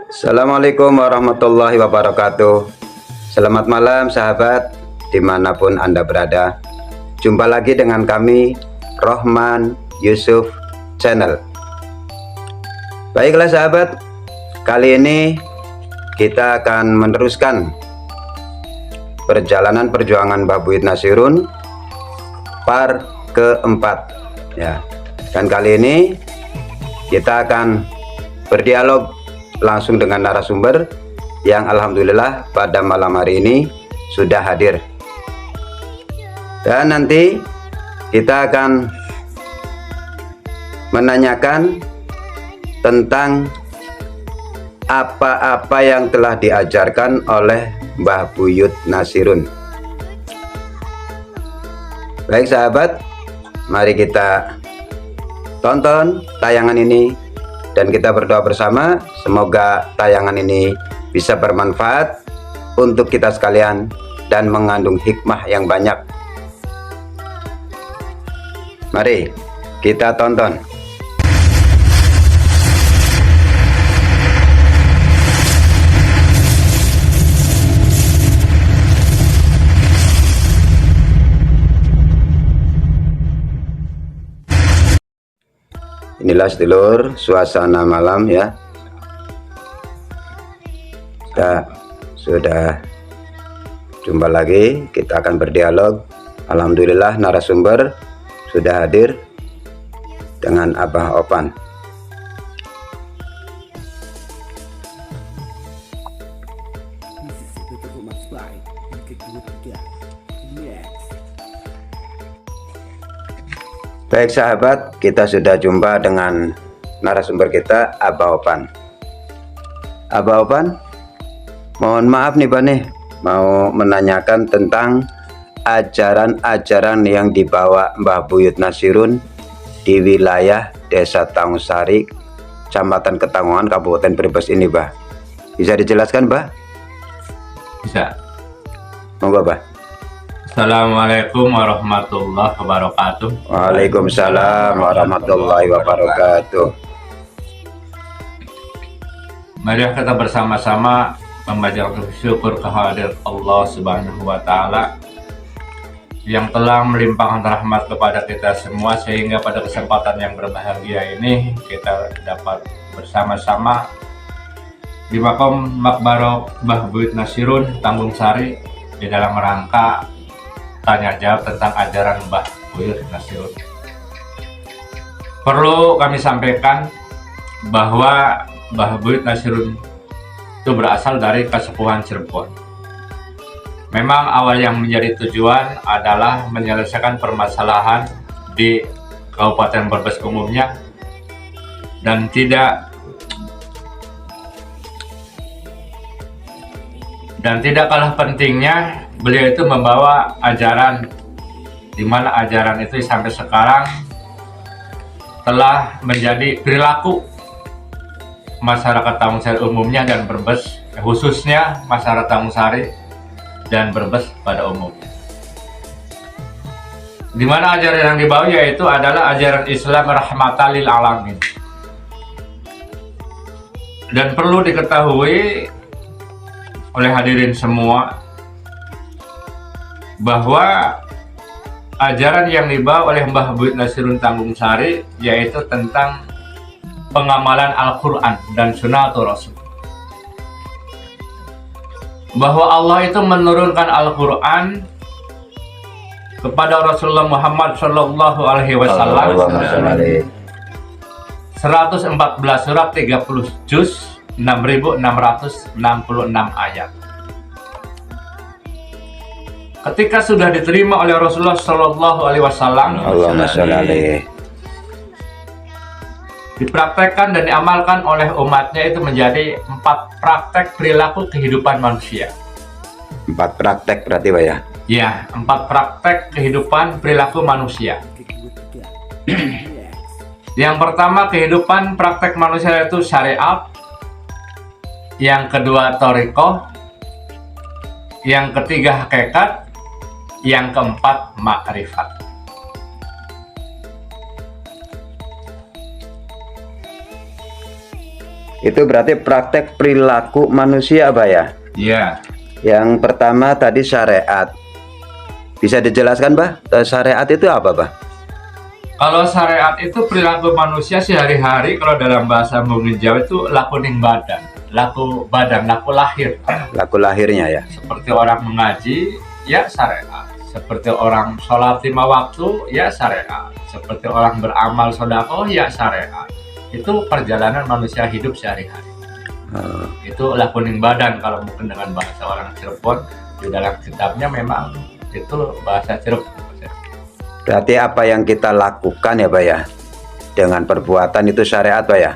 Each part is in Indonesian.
Assalamualaikum warahmatullahi wabarakatuh. Selamat malam sahabat, dimanapun Anda berada. Jumpa lagi dengan kami, Rohman Yusuf Channel. Baiklah sahabat, kali ini kita akan meneruskan perjalanan perjuangan Mbah Buyut Nashirun part keempat ya. Dan kali ini kita akan berdialog langsung dengan narasumber yang alhamdulillah pada malam hari ini sudah hadir. Dan nanti kita akan menanyakan tentang apa-apa yang telah diajarkan oleh Mbah Buyut Nashirun. Baik sahabat, mari kita tonton tayangan ini dan kita berdoa bersama, semoga tayangan ini bisa bermanfaat untuk kita sekalian dan mengandung hikmah yang banyak. Mari kita tonton. Inilah sedulur suasana malam ya. Kita sudah jumpa lagi, kita akan berdialog. Alhamdulillah narasumber sudah hadir dengan Abah Opan. Baik sahabat, kita sudah jumpa dengan narasumber kita, Abah Opan. Abah Opan, mohon maaf nih Pak nih, mau menanyakan tentang ajaran-ajaran yang dibawa Mbah Buyut Nashirun di wilayah Desa Tangusari, Kecamatan Ketanggungan, Kabupaten Brebes ini, Bah. Bisa dijelaskan, Bah? Bisa. Monggo, Bah. Assalamualaikum warahmatullahi wabarakatuh. Waalaikumsalam warahmatullahi wabarakatuh. Mari kita bersama-sama membaca syukur kehadirat Allah Subhanahu wa Ta'ala yang telah melimpahkan rahmat kepada kita semua, sehingga pada kesempatan yang berbahagia ini kita dapat bersama-sama di makom Makbarah Mbah Buyut Nashirun Tanggung Sari di dalam rangka tanya jawab tentang ajaran Mbah Buyut Nashirun. Perlu kami sampaikan bahwa Mbah Buyut Nashirun itu berasal dari Kasepuhan Cirebon. Memang awal yang menjadi tujuan adalah menyelesaikan permasalahan di Kabupaten Brebes umumnya, dan tidak kalah pentingnya beliau itu membawa ajaran, di mana ajaran itu sampai sekarang telah menjadi perilaku masyarakat Tangusari umumnya dan Brebes, khususnya masyarakat Tangusari dan Brebes pada umumnya. Di mana ajaran yang dibawa yaitu adalah ajaran Islam rahmatan lil alamin. Dan perlu diketahui oleh hadirin semua bahwa ajaran yang dibawa oleh Mbah Buyut Nashirun Tanggung Sari yaitu tentang pengamalan Al-Quran dan Sunnatul Rasul. Bahwa Allah itu menurunkan Al-Quran kepada Rasulullah Muhammad Shallallahu Alaihi Wasallam 114 surat 30 juz 6.666 ayat. Ketika sudah diterima oleh Rasulullah Shallallahu Alaihi Wasallam, dipraktekkan dan diamalkan oleh umatnya itu menjadi 4 praktek perilaku kehidupan manusia. 4 praktek berarti Pak ya? Ya, 4 praktek kehidupan perilaku manusia. Yang pertama, kehidupan praktek manusia itu syariat. Yang kedua, thariqah. Yang ketiga, hakikat. Yang keempat, makrifat. Itu berarti praktek perilaku manusia, Pak ya. Iya. Yang pertama tadi syariat. Bisa dijelaskan, Pak? Syariat itu apa, Pak? Kalau syariat itu perilaku manusia sehari-hari, kalau dalam bahasa mungkin Jawa itu laku ning badan, laku lahir. Laku lahirnya ya. Seperti orang mengaji, ya syariat. Seperti orang sholat 5 waktu, ya syariat. Seperti orang beramal sedekah, ya syariat. Itu perjalanan manusia hidup sehari-hari. Itu laku ning badan kalau mungkin dengan bahasa orang Cirebon, di dalam kitabnya memang itu bahasa Cirebon. Berarti apa yang kita lakukan ya, Pak ya, dengan perbuatan itu syariat, Pak ya.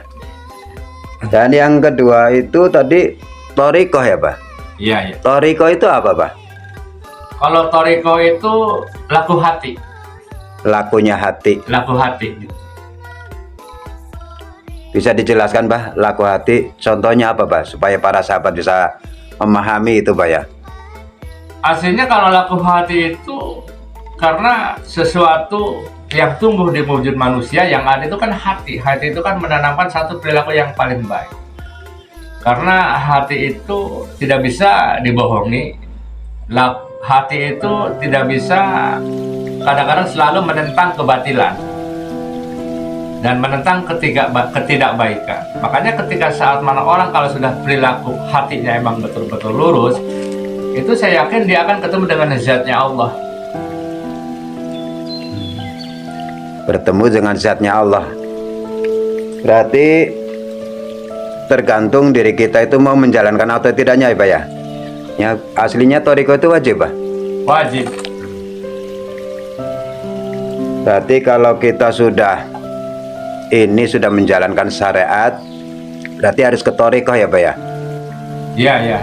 Dan yang kedua itu tadi thariqah ya, Pak. Iya, iya. Thariqah itu apa, Pak? Kalau thariqah itu laku hati. Lakunya hati. Laku hati. Bisa dijelaskan, Pak, laku hati contohnya apa, Pak, supaya para sahabat bisa memahami itu, Pak ya. Aslinya kalau laku hati itu karena sesuatu yang tumbuh di wujud manusia, yang ada itu kan hati. Hati itu kan menanamkan satu perilaku yang paling baik. Karena hati itu tidak bisa dibohongi. Hati itu tidak bisa, kadang-kadang selalu menentang kebatilan dan menentang ketidakbaikan. Makanya ketika saat mana orang kalau sudah perilaku hatinya emang betul-betul lurus, itu saya yakin dia akan ketemu dengan zatnya Allah. Bertemu dengan zatnya Allah. Berarti tergantung diri kita itu mau menjalankan atau tidaknya ya, Pak ya. Ya, aslinya thariqah itu wajib, Pak. Wajib. Berarti kalau kita sudah menjalankan syariat, berarti harus ke thariqah ya, Pak ya. Iya, iya.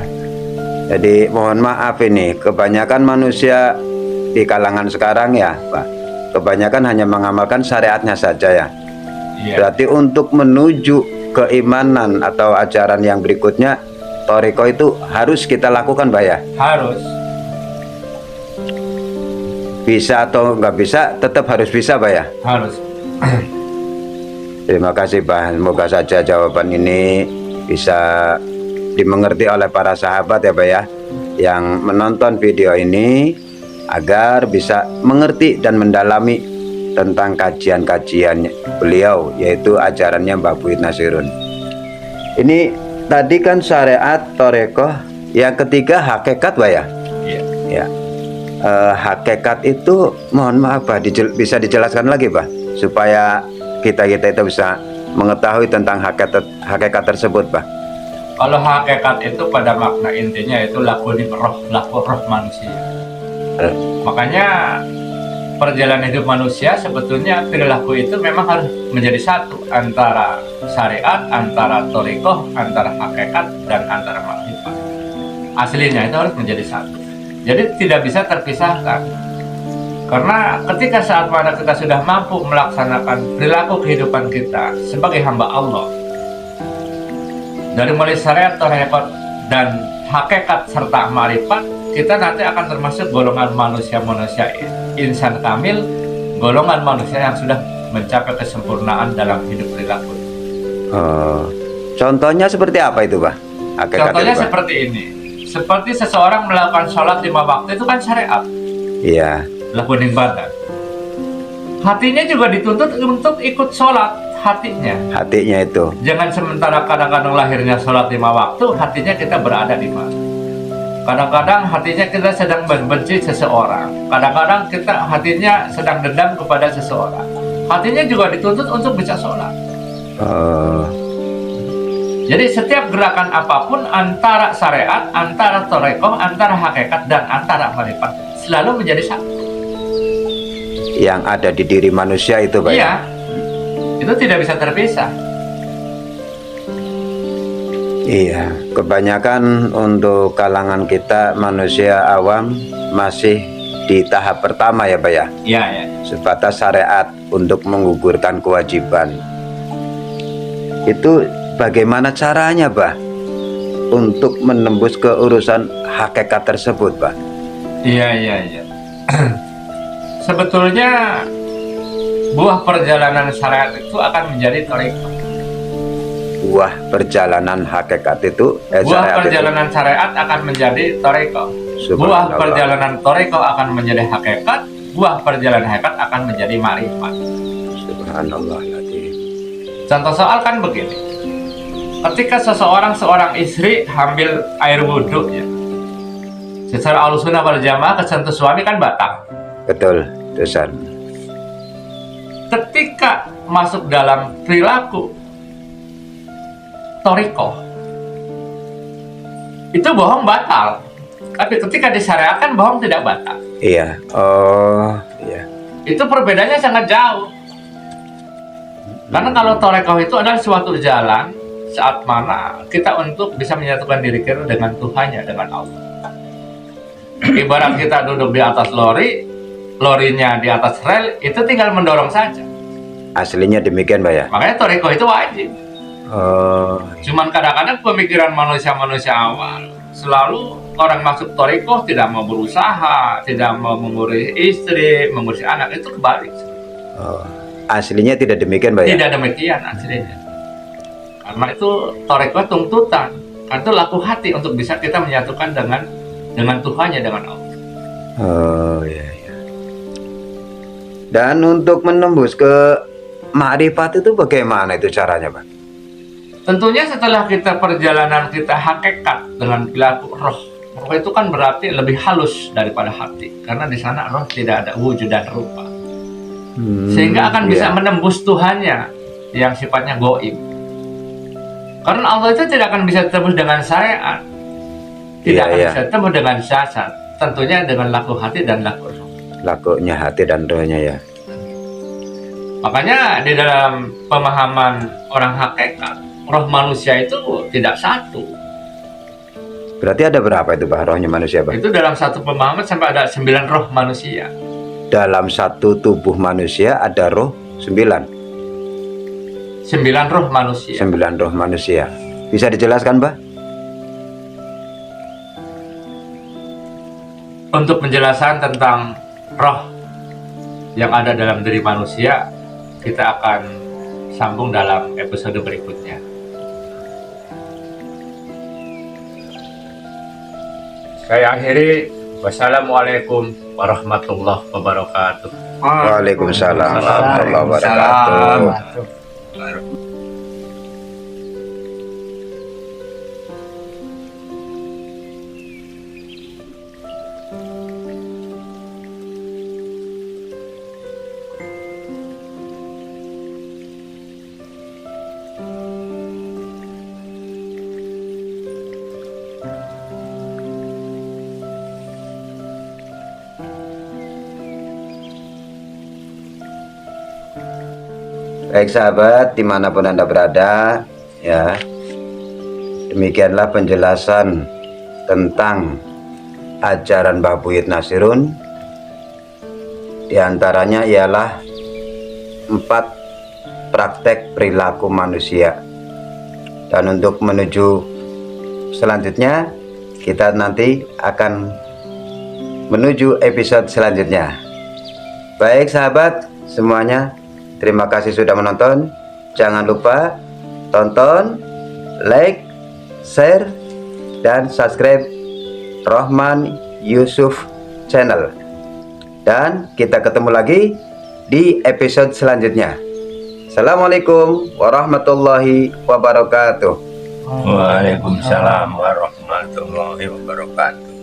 Jadi mohon maaf ini, kebanyakan manusia di kalangan sekarang ya, Pak, kebanyakan hanya mengamalkan syariatnya saja ya. Iya. Berarti untuk menuju keimanan atau ajaran yang berikutnya, thariqah itu harus kita lakukan, Pak ya. Harus. Bisa atau nggak bisa, tetap harus bisa, Pak ya. Harus. Terima kasih, Pak. Semoga saja jawaban ini bisa dimengerti oleh para sahabat ya, Pak ya, yang menonton video ini, agar bisa mengerti dan mendalami tentang kajian-kajian beliau, yaitu ajarannya Mbah Buid Nasirun. Ini tadi kan syariat, thariqah, yang ketiga hakikat, Pak ya. Iya. Ya. Hakikat itu mohon maaf, Pak, bisa dijelaskan lagi, Pak, supaya kita itu bisa mengetahui tentang hakikat tersebut, Pak. Kalau hakikat itu pada makna intinya itu laku roh manusia. Makanya perjalanan hidup manusia sebetulnya perilaku itu memang harus menjadi satu antara syariat, antara thariqah, antara hakikat, dan antara makrifat. Aslinya itu harus menjadi satu. Jadi tidak bisa terpisahkan. Karena ketika saat mana kita sudah mampu melaksanakan perilaku kehidupan kita sebagai hamba Allah, dari mulai syariat, thariqah, dan hakikat serta ma'rifat, kita nanti akan termasuk golongan manusia-manusia insan kamil, golongan manusia yang sudah mencapai kesempurnaan dalam hidup perilaku. Contohnya seperti apa itu, Pak? Contohnya itu, seperti ini. Seperti seseorang melakukan sholat 5 waktu itu kan syariat. Iya. Lakukan ibadah. Hatinya juga dituntut untuk ikut sholat. Hatinya itu. Jangan sementara kadang-kadang lahirnya sholat 5 waktu, hatinya kita berada di mana. Kadang-kadang hatinya kita sedang membenci seseorang. Kadang-kadang kita hatinya sedang dendam kepada seseorang. Hatinya juga dituntut untuk bisa sholat. Jadi setiap gerakan apapun antara syariat, antara thariqah, antara hakikat, dan antara ma'rifat selalu menjadi satu. Yang ada di diri manusia itu, Pak. Iya. Itu tidak bisa terpisah. Iya, kebanyakan untuk kalangan kita manusia awam masih di tahap pertama ya, Pak ya. Iya, ya. Sebatas syariat untuk menggugurkan kewajiban. Itu bagaimana caranya, Pak, untuk menembus ke urusan hakikat tersebut, Pak? Iya. Sebetulnya buah perjalanan syariat itu akan menjadi thariqah. buah perjalanan hakikat itu Buah syariat itu. perjalanan syariat akan menjadi toreko. Buah Subhanallah. perjalanan toreko akan menjadi hakikat. Buah perjalanan hakikat akan menjadi ma'rifat. Subhanallah. Contoh soal kan begini. Ketika seorang istri ambil air wudhu ya, secara Ahlussunnah wal Jamaah kesentuh suami kan batal. Betul, Tusan. Ketika masuk dalam perilaku toriko, itu bohong batal. Tapi ketika disyariatkan bohong tidak batal. Iya. Oh, iya. Itu perbedaannya sangat jauh. Karena kalau toreko itu adalah suatu jalan saat mana kita untuk bisa menyatukan diri kita dengan Tuhannya, dengan Allah. Ibarat kita duduk di atas lori, lorinya di atas rel, itu tinggal mendorong saja. Aslinya demikian, Pak ya. Makanya toreko itu wajib. Oh, Cuman kadang-kadang pemikiran manusia awal selalu orang masuk toreko tidak mau berusaha, tidak mau mengurus istri, mengurus anak, itu kebalik. oh. Aslinya tidak demikian, Pak ya. Tidak demikian aslinya. Karena itu toreko tuntutan, karena itu laku hati untuk bisa kita menyatukan dengan Tuhannya, dengan Allah. Oh, iya, iya. Dan untuk menembus ke ma'rifat itu bagaimana itu caranya, Pak? Tentunya setelah kita perjalanan kita hakikat dengan perilaku roh. Roh itu kan berarti lebih halus daripada hati, karena di sana roh tidak ada wujud dan rupa. Sehingga akan bisa iya. menembus Tuhannya yang sifatnya goib. Karena Allah itu tidak akan bisa tembus dengan syariat, tidak akan bisa tembus dengan syasat, tentunya dengan laku hati dan laku roh. Lakunya hati dan rohnya ya. Makanya di dalam pemahaman orang hakikat, roh manusia itu tidak satu. Berarti ada berapa itu, Pak, rohnya manusia, Pak? Itu dalam satu pemahaman sampai ada 9 roh manusia. Dalam satu tubuh manusia ada roh 9. 9 roh manusia. 9 roh manusia. Bisa dijelaskan, Pak? Untuk penjelasan tentang roh yang ada dalam diri manusia, kita akan sambung dalam episode berikutnya. Saya akhiri. Wassalamualaikum warahmatullahi wabarakatuh. Waalaikumsalam warahmatullahi wabarakatuh. Baik sahabat, dimanapun Anda berada, ya, demikianlah penjelasan tentang ajaran Mbah Buyut Nasirun. Di antaranya ialah 4 praktek perilaku manusia. Dan untuk menuju selanjutnya, kita nanti akan menuju episode selanjutnya. Baik sahabat semuanya, terima kasih sudah menonton. Jangan lupa tonton, like, share, dan subscribe Rohman Yusuf Channel. Dan kita ketemu lagi di episode selanjutnya. Assalamualaikum warahmatullahi wabarakatuh. Waalaikumsalam warahmatullahi wabarakatuh.